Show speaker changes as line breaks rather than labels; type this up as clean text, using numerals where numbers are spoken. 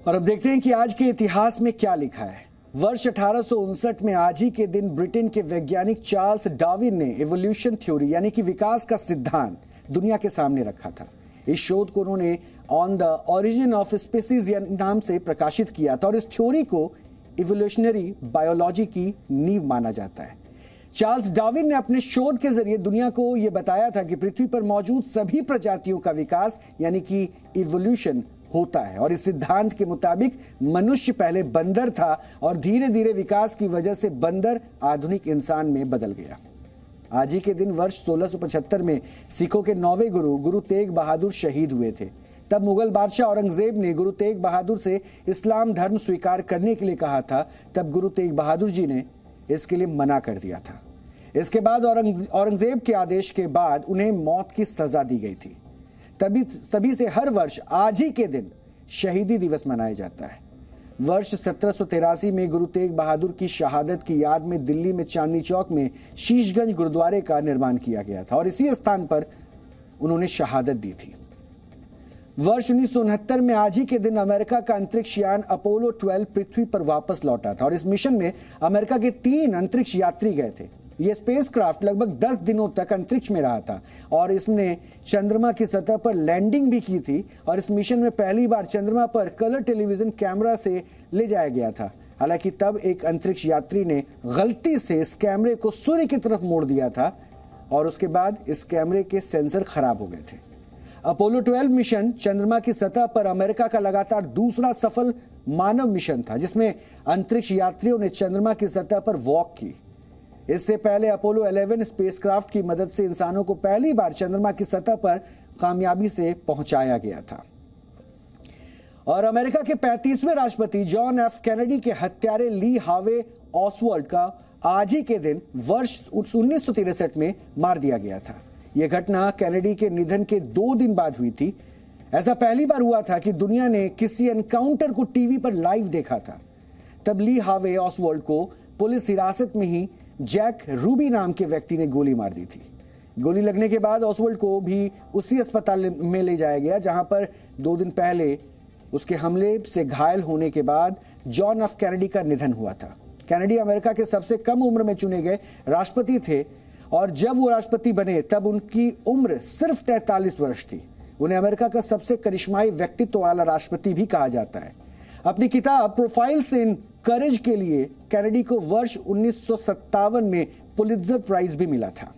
और अब देखते हैं कि आज के इतिहास में क्या लिखा है। वर्ष 1859 में आज ही के दिन ब्रिटेन के वैज्ञानिक चार्ल्स डार्विन ने इवोल्यूशन थ्योरी यानी कि विकास का सिद्धांत दुनिया के सामने रखा था। इस शोध को उन्होंने on the origin of species नाम से प्रकाशित किया था और इस थ्योरी को इवोल्यूशनरी बायोलॉजी की नींव माना जाता है। चार्ल्स डार्विन ने अपने शोध के जरिए दुनिया को यह बताया था कि पृथ्वी पर मौजूद सभी प्रजातियों का विकास यानी कि इवोल्यूशन होता है और इस सिद्धांत के मुताबिक मनुष्य पहले बंदर था और धीरे धीरे विकास की वजह से बंदर आधुनिक इंसान में बदल गया। आज ही के दिन वर्ष 1675 में सिखों के 9वें गुरु तेग बहादुर शहीद हुए थे। तब मुगल बादशाह औरंगजेब ने गुरु तेग बहादुर से इस्लाम धर्म स्वीकार करने के लिए कहा था। तब गुरु तेग बहादुर जी ने इसके लिए मना कर दिया था। इसके बाद औरंगजेब के आदेश के बाद उन्हें मौत की सजा दी गई थी। तभी से हर वर्ष आज ही के दिन शहीदी दिवस मनाया जाता है। वर्ष 1783 में गुरु तेग बहादुर की शहादत की याद में दिल्ली में चांदनी चौक में शीशगंज गुरुद्वारे का निर्माण किया गया था और इसी स्थान पर उन्होंने शहादत दी थी। वर्ष 1969 में आज ही के दिन अमेरिका का अंतरिक्ष यान अपोलो 12 पृथ्वी पर वापस लौटा था और इस मिशन में अमेरिका के 3 अंतरिक्ष यात्री गए थे। यह स्पेसक्राफ्ट लगभग 10 दिनों तक अंतरिक्ष में रहा था और इसने चंद्रमा की सतह पर लैंडिंग भी की थी और इस मिशन में पहली बार चंद्रमा पर कलर टेलीविजन कैमरा से ले जाया गया था। हालांकि तब एक अंतरिक्ष यात्री ने गलती से इस कैमरे को सूर्य की तरफ मोड़ दिया था और उसके बाद इस कैमरे के सेंसर खराब हो गए थे। अपोलो 12 मिशन चंद्रमा की सतह पर अमेरिका का लगातार दूसरा सफल मानव मिशन था जिसमें अंतरिक्ष यात्रियों ने चंद्रमा की सतह पर वॉक की। इससे पहले अपोलो 11 स्पेसक्राफ्ट की मदद से इंसानों को पहली बार चंद्रमा की सतह पर कामयाबी से पहुंचाया गया था। और अमेरिका के 35वें राष्ट्रपति जॉन एफ कैनेडी के हत्यारे ली हार्वे ऑसवाल्ड का आज ही के दिन वर्ष 1963 में मार दिया गया था। यह घटना कैनेडी के निधन के 2 दिन बाद हुई थी। ऐसा पहली बार हुआ था कि दुनिया ने किसी एनकाउंटर को टीवी पर लाइव देखा था। तब ली हार्वे ऑसवाल्ड को पुलिस हिरासत में ही जैक रूबी नाम के व्यक्ति ने गोली मार दी थी। गोली लगने के बाद ऑसवाल्ड को भी उसी अस्पताल में ले जाया गया जहां पर 2 दिन पहले उसके हमले से घायल होने के बाद जॉन एफ कैनेडी का निधन हुआ था। कैनेडी अमेरिका के सबसे कम उम्र में चुने गए राष्ट्रपति थे और जब वो राष्ट्रपति बने तब उनकी उम्र सिर्फ 43 वर्ष थी। उन्हें अमेरिका का सबसे करिश्माई व्यक्तित्व वाला राष्ट्रपति भी कहा जाता है। अपनी किताब प्रोफाइल्स इन करेज के लिए कैनेडी को वर्ष 1957 में पुलित्जर प्राइज भी मिला था।